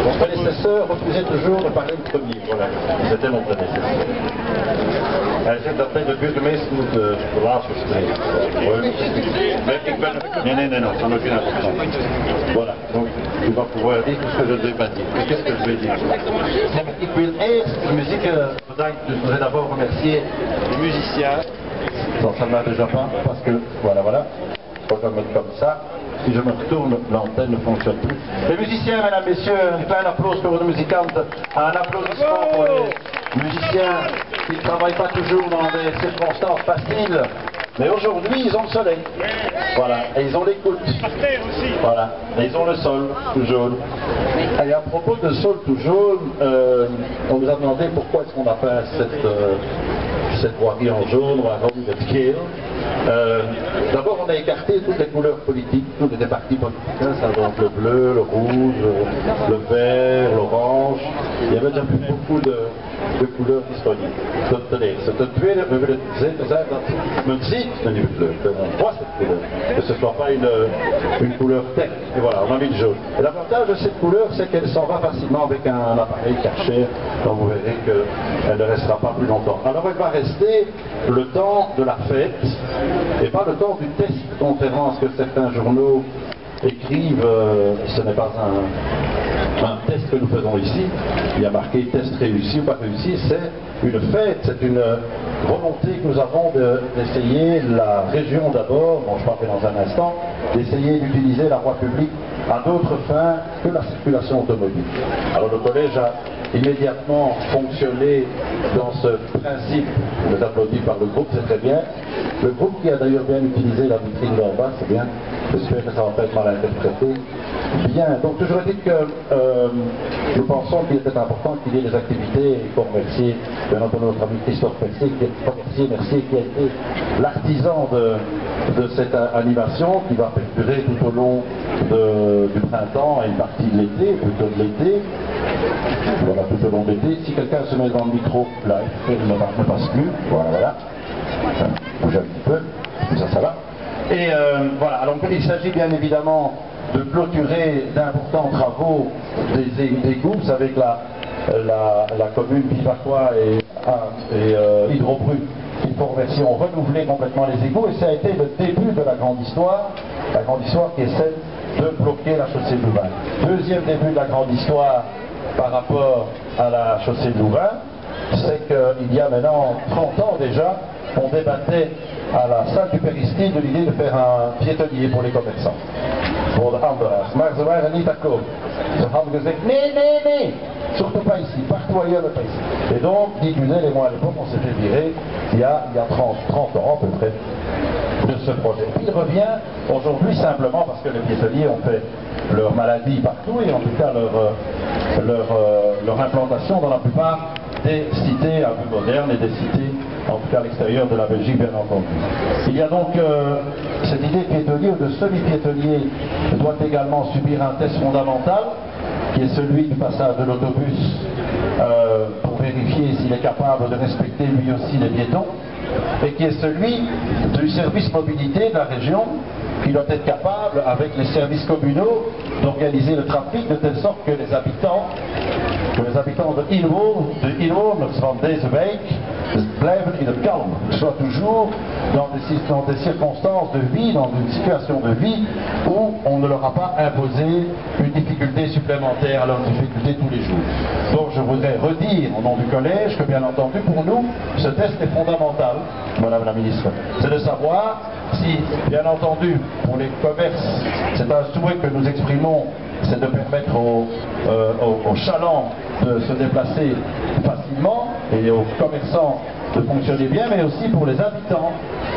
Mon prédécesseur refusait toujours de parler le premier, voilà. C'était mon prédécesseur. Hij zegt dat hij de burgemeester moet de laatste spreken. Nee, non, ça n'a aucune importance. Voilà, donc tu vas pouvoir dire tout ce que je ne vais pas dire. Mais qu'est-ce que je vais dire? Ik wil eerst de muziek bedanken, dus je voudrais d'abord remercier les musiciens. Non, ça ne va déjà pas, parce que, voilà, faut que je me mette comme ça. Si je me retourne, l'antenne ne fonctionne plus. Les musiciens, mesdames, messieurs, un klein applaus pour les musikantes, un applaudissement pour les musiciens qui ne travaillent pas toujours dans des circonstances faciles, mais aujourd'hui ils ont le soleil, voilà, et ils ont l'écoute, voilà, et ils ont le sol tout jaune. Et à propos de sol tout jaune, on nous a demandé pourquoi est-ce qu'on a peint cette voirie en jaune, on a rendu d'être fier. D'abord, on a écarté toutes les couleurs politiques, tous les partis politiques, hein, ça, donc le bleu, le rouge, le vert, l'orange. Il y avait déjà plus beaucoup de couleurs disponibles. C'est de tweede, we willen zeggen dat men ziet de nieuwe kleur, que l'on voit cette couleur, que ce ne soit pas une couleur tech. Et voilà, on a mis le jaune. Et l'avantage de cette couleur, c'est qu'elle s'en va facilement avec un appareil caché, donc vous verrez qu'elle ne restera pas plus longtemps. Alors elle va rester le temps de la fête, et pas le temps du test conférence que certains journaux écrivent. Ce n'est pas un test que nous faisons ici, il y a marqué test réussi ou pas réussi, c'est une fête, c'est une volonté que nous avons d'essayer, la région d'abord, dont je parlerai dans un instant, d'essayer d'utiliser la voie publique à d'autres fins que la circulation automobile. Alors le collège a immédiatement fonctionné dans ce principe, vous êtes applaudi par le groupe, c'est très bien. Le groupe qui a d'ailleurs bien utilisé la vitrine d'en bas, c'est bien, j'espère que ça va pas être mal interprété. Bien, donc toujours est-il que nous pensons qu'il était important qu'il y ait des activités, et il faut remercier bien entendu notre ami Christophe Mercier, qui a été l'artisan de cette animation qui va perdurer tout au long du printemps et une partie de l'été, plutôt de l'été. Voilà, tout au long de l'été. Si quelqu'un se met dans le micro, là, il ne passe plus. Voilà. Bouge un petit peu, ça va. Et voilà, alors il s'agit bien évidemment de clôturer d'importants travaux des égouts. Vous savez que la commune Vivacois et Hydrobru, qui pour version renouvelé complètement les égouts, et ça a été le début de la grande histoire qui est celle de bloquer la chaussée de Louvain. Deuxième début de la grande histoire par rapport à la chaussée de Louvain, c'est qu'il y a maintenant 30 ans déjà, on débattait à la salle du Péristyle de l'idée de faire un piétonnier pour les commerçants. Pour de handelaars. Maar ze waren niet akkoord. Ze hadden gezegd, nee, surtout pas ici, partout ailleurs, mais pas ici. Et donc, Guy Gunel et moi à l'époque, on s'est fait virer il y a 30 ans à peu près de ce projet. Et puis il revient aujourd'hui simplement parce que les piétonniers ont fait leur maladie partout et en tout cas leur implantation dans la plupart des cités un peu modernes et des cités en tout cas à l'extérieur de la Belgique bien entendu. Il y a donc cette idée de piétonnier ou de semi-piétonnier doit également subir un test fondamental qui est celui du passage de l'autobus pour vérifier s'il est capable de respecter lui aussi les piétons, et qui est celui du service mobilité de la région qui doit être capable, avec les services communaux, d'organiser le trafic de telle sorte que les habitants de Ilwoord van deze wijk blijven in het kalm, soit toujours dans des circonstances de vie, dans une situation de vie où on ne leur a pas imposé une difficulté supplémentaire à leurs difficultés tous les jours. Donc je voudrais redire au nom du collège que bien entendu pour nous ce test est fondamental, Madame la Ministre, c'est de savoir si bien entendu pour les commerces c'est un souhait que nous exprimons, c'est de permettre aux chalands de se déplacer facilement et aux commerçants de fonctionner bien, mais aussi pour les habitants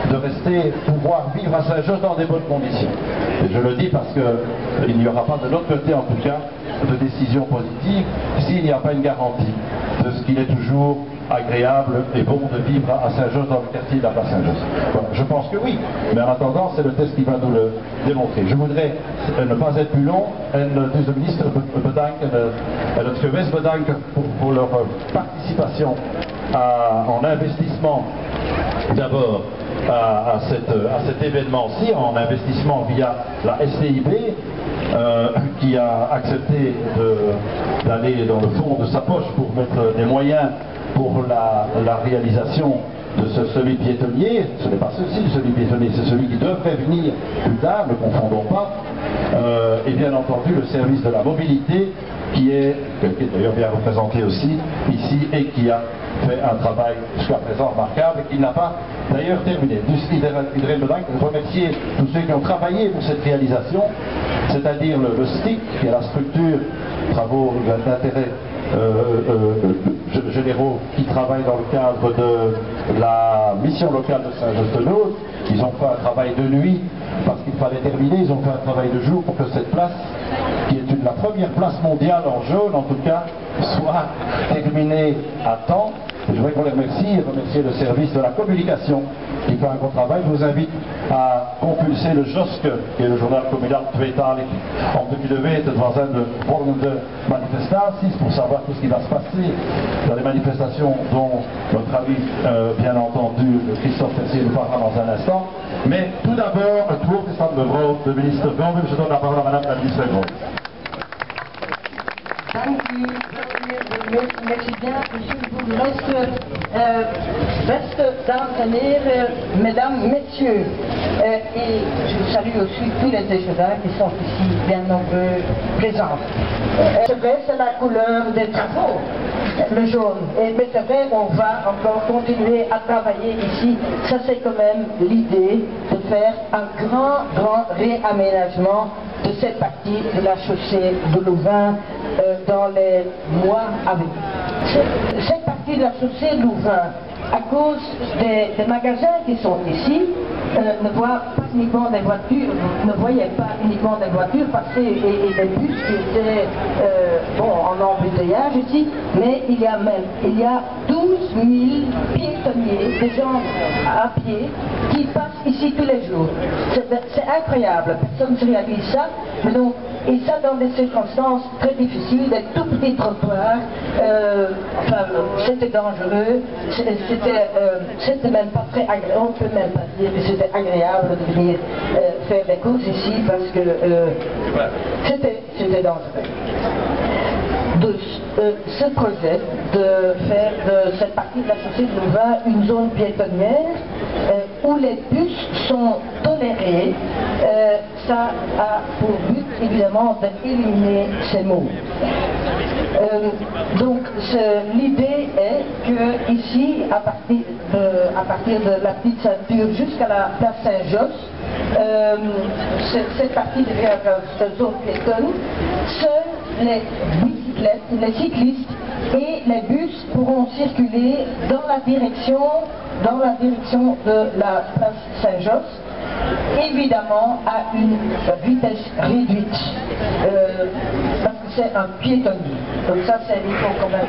de pouvoir vivre à Saint-Just dans des bonnes conditions. Et je le dis parce qu'il n'y aura pas de l'autre côté en tout cas de décision positive s'il n'y a pas une garantie de ce qu'il est toujours agréable et bon de vivre à Saint-Just dans le quartier de la place Saint-Just. Voilà, je pense que oui, mais en attendant c'est le test qui va nous le démontrer. Je voudrais ne pas être plus long en de ministre bedanken en het gewest bedanken pour leur participation en investissement d'abord à cet événement-ci en investissement via la SCIB, qui a accepté d'aller dans le fond de sa poche pour mettre des moyens pour la réalisation de ce semi-piétonnier. Ce n'est pas ceci le semi-piétonnier, c'est celui qui devrait venir plus tard, ne confondons pas. Et bien entendu le service de la mobilité qui est d'ailleurs bien représenté aussi ici et qui a fait un travail jusqu'à présent remarquable et qui n'a pas d'ailleurs terminé. Dus iedereen bedankt. Remercier tous ceux qui ont travaillé pour cette réalisation, c'est-à-dire le STIC, qui est la structure travaux d'intérêt généraux qui travaillent dans le cadre de la mission locale de Saint-Just-de-Noz. Ils ont fait un travail de nuit parce qu'il fallait terminer, ils ont fait un travail de jour pour que cette place, qui est la première place mondiale en jaune en tout cas, soit terminée à temps. Je voudrais qu'on les remercie et remercier le service de la communication qui fait un bon travail. Je vous invite à compulser le JOSC, qui est le journal communal tweetalig, om te kunnen weten van zijn de volgende manifestaties, pour savoir tout ce qui va se passer dans les manifestations dont notre ami, bien entendu, Christophe Tessier nous parlera dans un instant. Mais tout d'abord, het woord is aan mevrouw de minister Gomez. Je donne la parole à madame la ministre Gomez. Dank u, merci bien, monsieur le bourgmestre, beste dames en heren, mesdames, messieurs, et je salue aussi tous les échevins qui sont ici bien nombreux présents. C'est vrai, c'est la couleur des travaux, le jaune, mais c'est vrai, on va encore continuer à travailler ici. Ça c'est quand même l'idée de faire un grand réaménagement de cette partie de la chaussée de Louvain dans les mois à venir. Cette partie de la chaussée de Louvain, à cause des magasins qui sont ici, ne voient pas uniquement des voitures, ne voyaient pas uniquement des voitures passer et des bus qui étaient en embouteillage ici, mais il y a 12 000 piétonniers, des gens à pied, qui passent ici tous les jours. C'est incroyable, personne ne se réalise ça, mais donc, et ça dans des circonstances très difficiles, des tout petits trottoirs, c'était dangereux, c'était même pas très agréable, on peut même pas dire que c'était agréable de venir faire des courses ici parce que c'était dangereux. De ce projet de faire de cette partie de la chaussée de Louvain une zone piétonnière où les bus sont tolérés, ça a pour but évidemment d'éliminer ces mots. Donc l'idée est que ici, à partir de la petite ceinture jusqu'à la place Saint-Josse, cette partie devient une zone piétonne. Seuls les bicyclettes, les cyclistes et les bus pourront circuler dans la direction de la place Saint-Josse, évidemment à une vitesse réduite, parce que c'est un piétonnier. Donc ça, il faut quand même,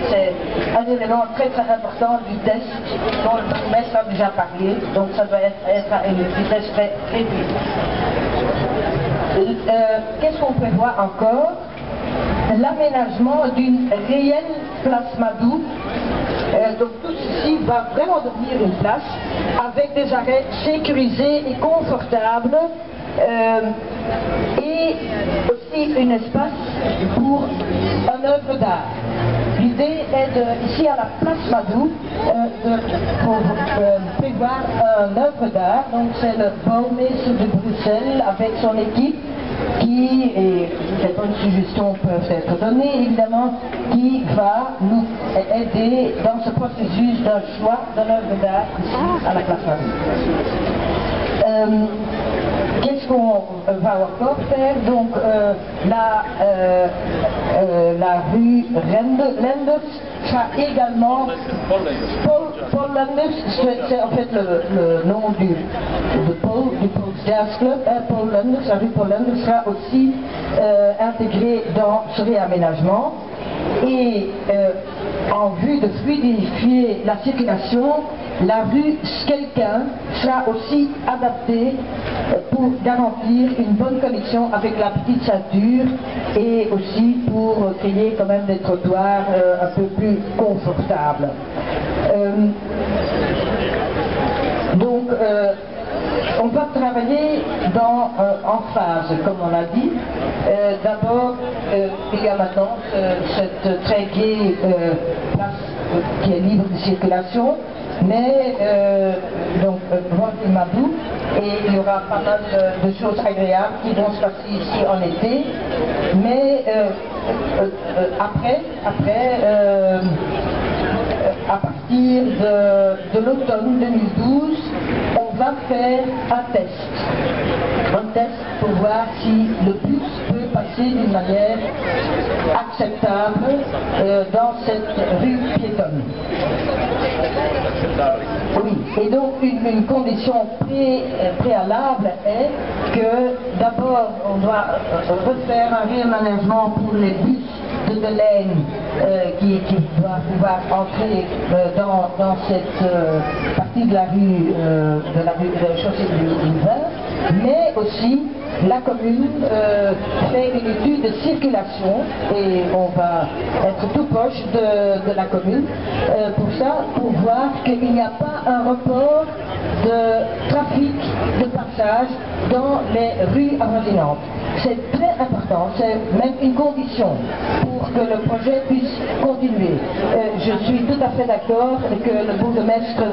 c'est un élément très important du test dont le bourgmestre a déjà parlé, donc ça doit être à une vitesse très réduite. Qu'est-ce qu'on prévoit encore? L'aménagement d'une réelle place Madou. Donc tout ceci va vraiment devenir une place avec des arrêts sécurisés et confortables et aussi un espace pour un œuvre d'art. L'idée est ici à la place Madou pour prévoir un œuvre d'art. Donc c'est le bourgmestre de Bruxelles avec son équipe qui, et les bonnes suggestions peuvent être données évidemment, qui va nous aider dans ce processus d'un choix d'un œuvre d'art ici à la place Madou. Qu'est-ce qu'on va encore faire? Donc la rue Lenders sera également Paul Lenders, c'est en fait le nom du Paul Jazz Club. Paul Lenders, la rue Paul Lenders sera aussi intégrée dans ce réaménagement. Et en vue de fluidifier la circulation, la rue Skelkin sera aussi adaptée pour garantir une bonne connexion avec la petite ceinture et aussi pour créer quand même des trottoirs un peu plus confortables. On va travailler en phase, comme on l'a dit. D'abord, il y a maintenant cette très gaie place qui est libre de circulation, mais donc Roi Madou, et il y aura pas mal de choses agréables qui vont se passer ici en été, mais à partir de l'automne 2012, on va faire un test pour voir si le bus peut passer d'une manière acceptable dans cette rue piétonne. Oui, et donc une condition préalable est que d'abord on doit refaire un réaménagement pour les bus de Delaine qui doivent pouvoir entrer dans cette partie de la rue de la chaussée du Louvain, mais aussi la commune fait une étude de circulation et on va être tout proche de la commune pour ça, pour voir qu'il n'y a pas un report de trafic de passage dans les rues avoisinantes. C'est très important, c'est même une condition pour que le projet puisse continuer. Je suis tout à fait d'accord que le bourgmestre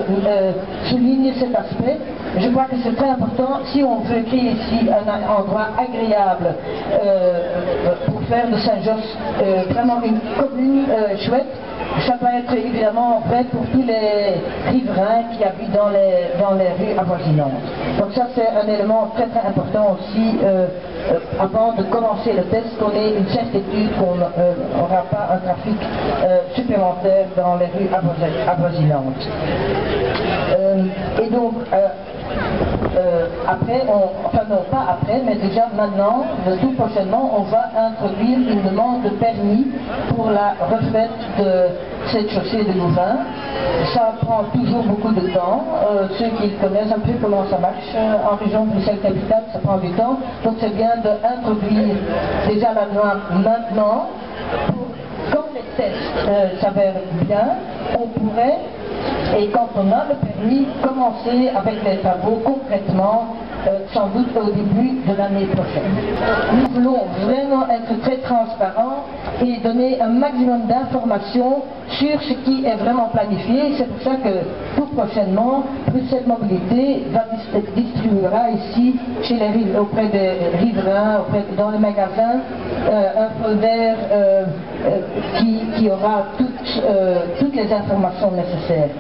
souligne cet aspect. Je crois que c'est très important si on veut créer ici un endroit agréable pour faire de Saint-Josse vraiment une commune chouette. Ça doit être évidemment vrai pour tous les riverains qui habitent dans les rues avoisinantes. Donc ça c'est un élément très très important aussi avant de commencer le test, qu'on ait une certitude qu'on n'aura pas un trafic supplémentaire dans les rues avoisinantes. Et donc après, enfin non pas après, mais déjà maintenant, tout prochainement, on va introduire une demande de permis pour la refaite de cette chaussée de Louvain. Ça prend toujours beaucoup de temps. Ceux qui connaissent un peu comment ça marche en région Bruxelles-Capitale, ça prend du temps. Donc c'est bien d'introduire déjà la loi maintenant pour, quand les tests s'avèrent bien, on pourrait, et quand on a le permis, commencer avec les travaux concrètement, sans doute au début de l'année prochaine. Nous voulons vraiment être très transparents et donner un maximum d'informations sur ce qui est vraiment planifié. C'est pour ça que tout prochainement, Bruxelles Mobilité distribuera ici, auprès des riverains, dans les magasins, un folder qui aura toutes les informations nécessaires.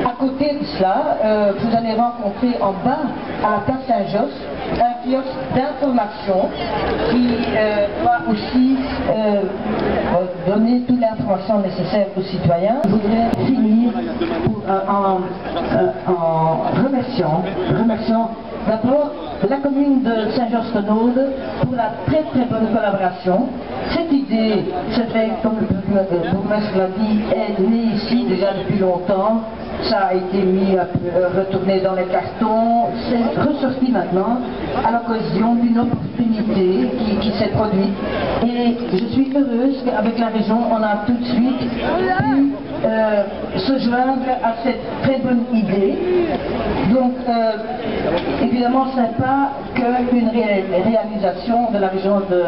À côté de cela, vous allez rencontrer en bas, à la place Saint-Josse, un kiosque d'information qui va aussi donner toute l'information nécessaire aux citoyens. Je voudrais finir en remerciant d'abord la commune de Saint-Josse-Tenaude pour la très très bonne collaboration. Cette idée, c'est vrai, comme le bourgmestre l'a dit, est née ici déjà depuis longtemps. Ça a été retourné dans les cartons, c'est ressorti maintenant à l'occasion d'une opportunité qui s'est produite. Et je suis heureuse qu'avec la région, on a tout de suite pu se joindre à cette très bonne idée. Donc, évidemment, ce n'est pas qu'une réalisation de la région de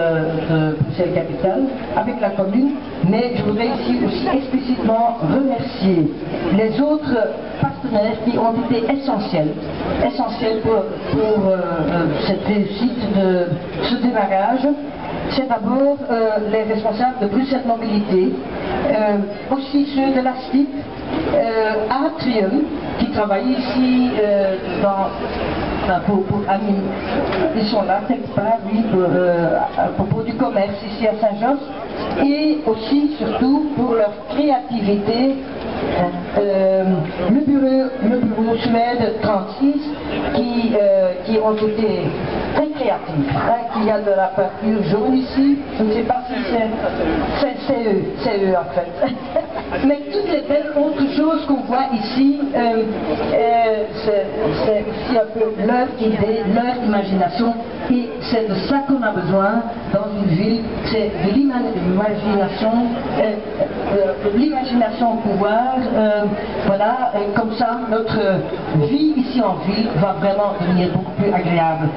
Bruxelles-Capitale avec la commune, mais je voudrais ici aussi explicitement remercier les autres partenaires qui ont été essentiels pour cette réussite de ce démarrage. C'est d'abord les responsables de Bruxelles Mobilité, aussi ceux de la STIP, Atrium, qui travaillent ici pour animer. Ils sont là quelque part, oui, à propos du commerce ici à Saint-Josse, et aussi, surtout, pour leur créativité. Le bureau Suède 36 qui ont été très créatifs. Il y a de la peinture jaune ici, je ne sais pas si c'est eux en fait. Mais toutes les belles autres choses qu'on voit ici, c'est aussi un peu leur idée, leur imagination. Et c'est de ça qu'on a besoin dans une ville, c'est de l'imagination au pouvoir. Voilà, et comme ça, notre vie ici en ville va vraiment devenir beaucoup plus agréable.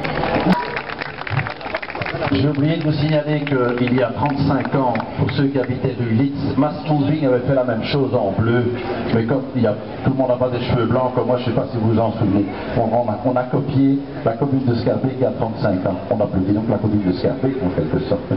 J'ai oublié de vous signaler qu'il y a 35 ans, pour ceux qui habitaient du Litz, Mass Moving avait fait la même chose en bleu, mais comme tout le monde n'a pas des cheveux blancs comme moi, je ne sais pas si vous en souvenez, on a copié la commune de Scarbeck il y a 35 ans. On applaudit donc la commune de Scarbeck en quelque sorte.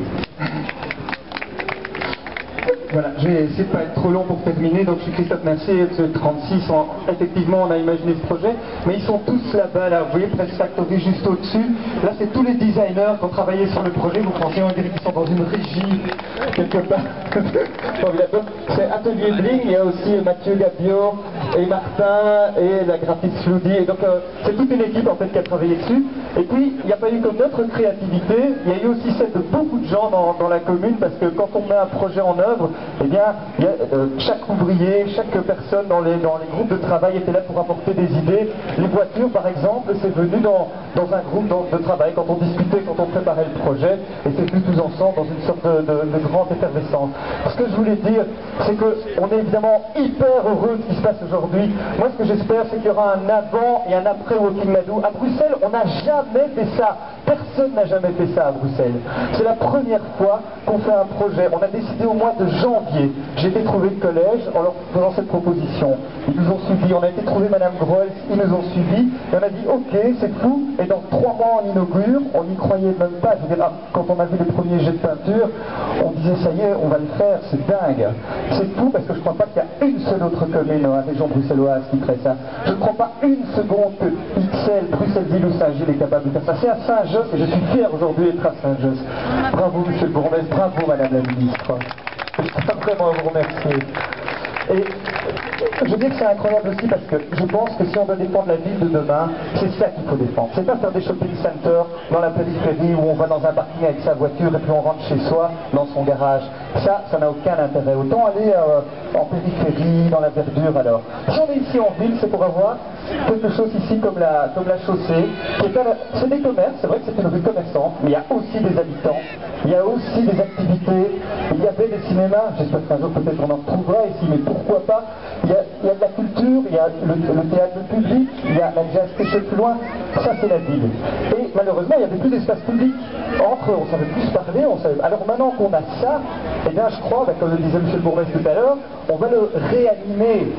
Voilà, je vais essayer de ne pas être trop long pour terminer. Donc je suis Christophe Mercier, de 36. Effectivement, on a imaginé ce projet, mais ils sont tous là-bas, là, vous voyez, Press Factory juste au-dessus. Là, c'est tous les designers qui ont travaillé sur le projet. Vous pensez, on dirait qu'ils sont dans une régie, quelque part. C'est Atelier Bling, il y a aussi Mathieu Gabiot et Martin et la graphiste Floudi. Et donc, c'est toute une équipe en fait qui a travaillé dessus. Et puis, il n'y a pas eu que notre créativité, il y a eu aussi celle de beaucoup de gens dans la commune, parce que quand on met un projet en œuvre, eh bien, chaque ouvrier, chaque personne dans les groupes de travail était là pour apporter des idées. Les voitures, par exemple, c'est venu dans un groupe de travail, quand on discutait, quand on préparait le projet, et c'est venu tous ensemble dans une sorte de grande effervescence. Ce que je voulais dire, c'est qu'on est évidemment hyper heureux de ce qui se passe aujourd'hui. Moi, ce que j'espère, c'est qu'il y aura un avant et un après Walking Madou. À Bruxelles, on n'a jamais fait ça. Personne n'a jamais fait ça à Bruxelles. C'est la première fois qu'on fait un projet. On a décidé au mois de janvier. J'ai été trouver le collège en leur faisant cette proposition. Ils nous ont suivis. On a été trouver Madame Groels, ils nous ont suivis. Et on a dit, ok, c'est fou. Et dans 3 mois, on inaugure. On n'y croyait même pas. Je veux dire, quand on a vu les premiers jets de peinture, on disait, ça y est, on va le faire. C'est dingue. C'est fou parce que je ne crois pas qu'il y a une seule autre commune dans la région bruxelloise qui ferait ça. Je ne crois pas une seconde que XL, Bruxelles-Ville ou Saint-Gilles est capable de faire ça. C'est à Saint-Josse et je suis fier aujourd'hui d'être à Saint-Josse. Bravo, monsieur le bourgmestre. Bravo, madame la ministre. Je tiens vraiment à vous remercier. Et je dis que c'est incroyable aussi parce que je pense que si on doit défendre la ville de demain, c'est ça qu'il faut défendre. C'est pas faire des shopping centers dans la périphérie où on va dans un parking avec sa voiture et puis on rentre chez soi dans son garage. Ça n'a aucun intérêt. Autant aller en périphérie, dans la verdure alors. Si on est ici en ville, c'est pour avoir quelque chose ici comme la chaussée. C'est des commerces, c'est vrai que c'est une rue commerçante, mais il y a aussi des habitants, il y a aussi des activités, il y avait des cinémas, j'espère qu'un jour peut-être on en retrouvera ici, mais pourquoi pas. Il y a de la culture, il y a le théâtre public, il y a la jazz station plus loin, ça c'est la ville. Et malheureusement, il n'y avait plus d'espace public. Entre eux, on savait plus se parler, alors maintenant qu'on a ça, eh bien je crois, comme le disait monsieur le bourgmestre tout à l'heure, on va le réanimer.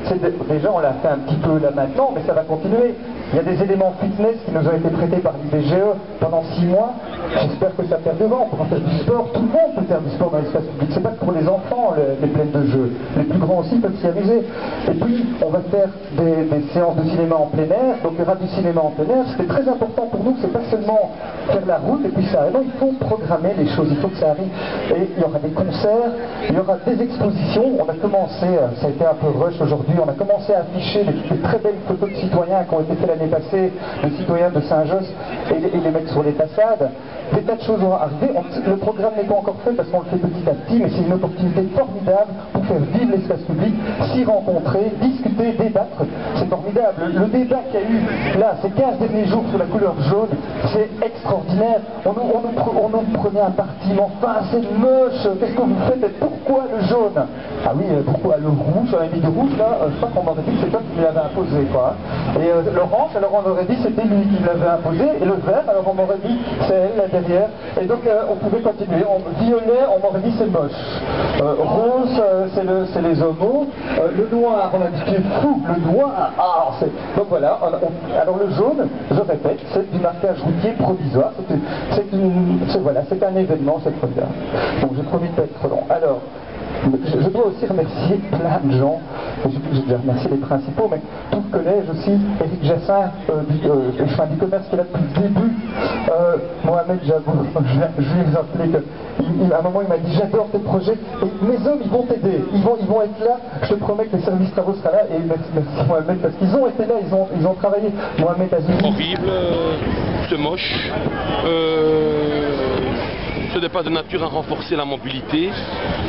Déjà on l'a fait un petit peu là maintenant, mais ça va continuer. Il y a des éléments fitness qui nous ont été prêtés par l'IBGE pendant 6 mois. J'espère que ça perdurera. On pourra faire du sport. Tout le monde peut faire du sport dans l'espace public. C'est pas que pour les enfants les plaines de jeux. Les plus grands aussi peuvent s'y amuser. Et puis, on va faire des séances de cinéma en plein air. Donc il y aura du cinéma en plein air. C'était très important pour nous. C'est pas seulement faire la route et puis ça arrive. Non, il faut programmer les choses. Il faut que ça arrive. Et il y aura des concerts. Il y aura des expositions. On a commencé, ça a été un peu rush aujourd'hui, on a commencé à afficher des très belles photos de citoyens qui ont été faites l'année passée, de citoyens de Saint-Josse, et les mettre sur les façades. Des tas de choses vont arriver. Le programme n'est pas encore fait parce qu'on le fait petit à petit, mais c'est une opportunité formidable pour faire vivre l'espace public, s'y rencontrer, discuter, débattre. C'est formidable. Le débat qu'il y a eu là, ces 15 derniers jours sur la couleur jaune, c'est extraordinaire. On nous prenait un parti, mais enfin c'est moche, qu'est-ce que vous faites et pourquoi le jaune? Ah oui, pourquoi le rouge? On a mis du rouge là, je crois qu'on m'aurait dit que c'est toi qui me l'avait imposé quoi. Et l'orange, alors on aurait dit c'était lui qui me l'avait imposé, et le vert, alors on m'aurait dit c'est elle là derrière. Et donc on pouvait continuer. Violet, on m'aurait dit c'est moche. Rose, c'est les homos. Le noir, on a dit tu es fou, le noir. Donc voilà, alors le jaune, je répète, c'est du marquage routier provisoire. C'est un événement cette fois-là. Donc j'ai promis de pas être trop long. Alors, je dois aussi remercier plein de gens. J'ai déjà remercié les principaux, mais tout le collège aussi. Éric Jassin, le chemin du commerce qui est là depuis le début. Mohamed Jabour, je lui ai rappelé qu'à un moment il m'a dit j'adore tes projets et mes hommes ils vont t'aider, ils vont être là, je te promets que le service travaux sera là et merci Mohamed parce qu'ils ont été là, ils ont travaillé. Mohamed Azouri. Horrible, c'est moche. ce n'est pas de nature à renforcer la mobilité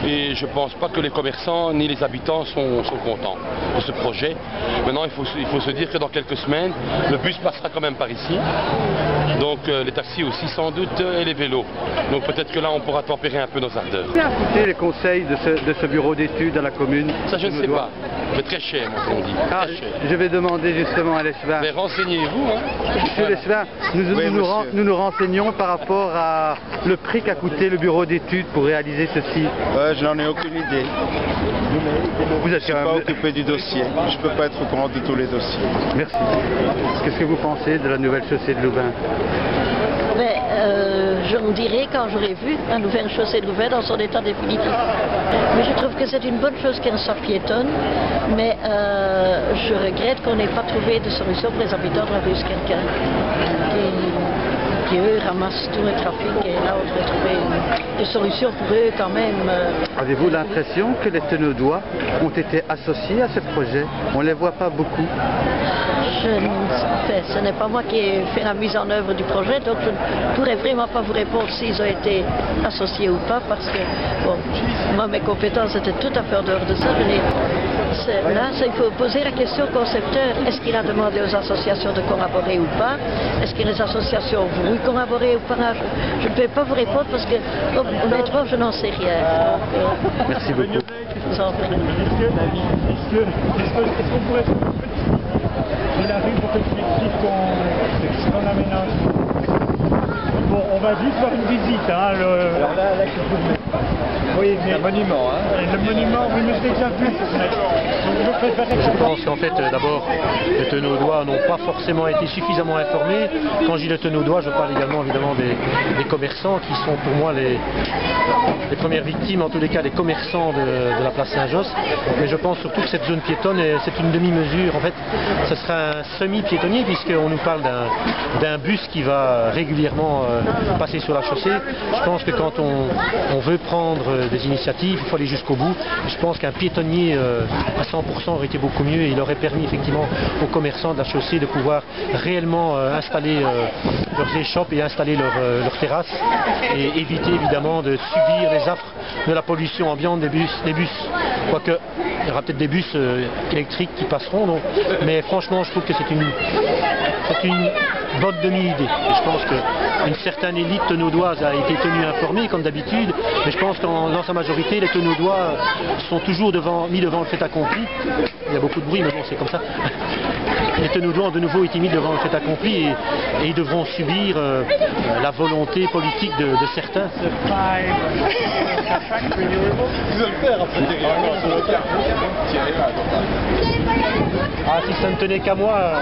et je ne pense pas que les commerçants ni les habitants sont contents de ce projet. Maintenant, il faut se dire que dans quelques semaines, le bus passera quand même par ici. Donc les taxis aussi sans doute et les vélos. Donc peut-être que là on pourra tempérer un peu nos ardeurs. Combien a coûté les conseils de ce bureau d'études à la commune? Ça je ne sais pas, mais très cher moi on dit. Ah, Très cher. je vais demander justement à l'Échevin. Mais renseignez-vous. Hein. Monsieur l'Échevin, nous nous renseignons par rapport à le prix qu'a coûté le bureau d'études pour réaliser ceci. Je n'en ai aucune idée. Vous Je êtes ne suis pas occupé du dossier. Je ne peux pas être au courant de tous les dossiers. Merci. Qu'est-ce que vous pensez de la nouvelle chaussée de Louvain? Je me dirai quand j'aurai vu la nouvelle chaussée de Louvain dans son état définitif. Mais je trouve que c'est une bonne chose qu'elle soit piétonne, mais je regrette qu'on n'ait pas trouvé de solution pour les habitants de la rue Skelken, qui eux ramassent tout le trafic et là on devrait trouver une solution pour eux quand même. Avez-vous l'impression que les Tenaudois ont été associés à ce projet? On ne les voit pas beaucoup. Ce n'est pas moi qui ai fait la mise en œuvre du projet, donc je ne pourrais vraiment pas vous répondre s'ils ont été associés ou pas, parce que bon, moi mes compétences étaient tout à fait en dehors de ça. Là, il faut poser la question au concepteur. Est-ce qu'il a demandé aux associations de collaborer ou pas? Est-ce que les associations ont voulu collaborer ou pas? Je ne peux pas vous répondre parce que honnêtement je n'en sais rien. Donc, merci beaucoup. Je vous en prie. Est-ce qu'on pourrait faire la rue pour que tu expliques qu'on aménage? Bon, on va juste faire une visite. Hein, alors là, oui, mais un monument. Hein. Le monument, oui, mais je l'ai déjà vu. Je pense qu'en fait, d'abord, les Tenaudois n'ont pas forcément été suffisamment informés. Quand je dis les Tenaudois, je parle également évidemment des commerçants qui sont pour moi les premières victimes, en tous les cas les commerçants de la place Saint-Josse. Mais je pense surtout que cette zone piétonne, c'est une demi-mesure. En fait, ce sera un semi-piétonnier puisqu'on nous parle d'un bus qui va régulièrement passer sur la chaussée. Je pense que quand on veut prendre des initiatives, il faut aller jusqu'au bout. Je pense qu'un piétonnier à 100% aurait été beaucoup mieux et il aurait permis effectivement aux commerçants de la chaussée de pouvoir réellement installer leurs échoppes et installer leurs terrasses et éviter évidemment de subir les affres de la pollution ambiante des bus. Quoique, il y aura peut-être des bus électriques qui passeront, donc. Mais franchement, je trouve que c'est une bonne demi-idée. Et je pense qu'une certaine élite tenaudoise a été tenue informée, comme d'habitude, mais je pense qu'en dans sa majorité, les Tenaudois sont toujours mis devant le fait accompli. Il y a beaucoup de bruit, mais bon, c'est comme ça. Les Tenaudois ont de nouveau été mis devant le fait accompli et ils devront subir la volonté politique de certains. Ah, si ça ne tenait qu'à moi...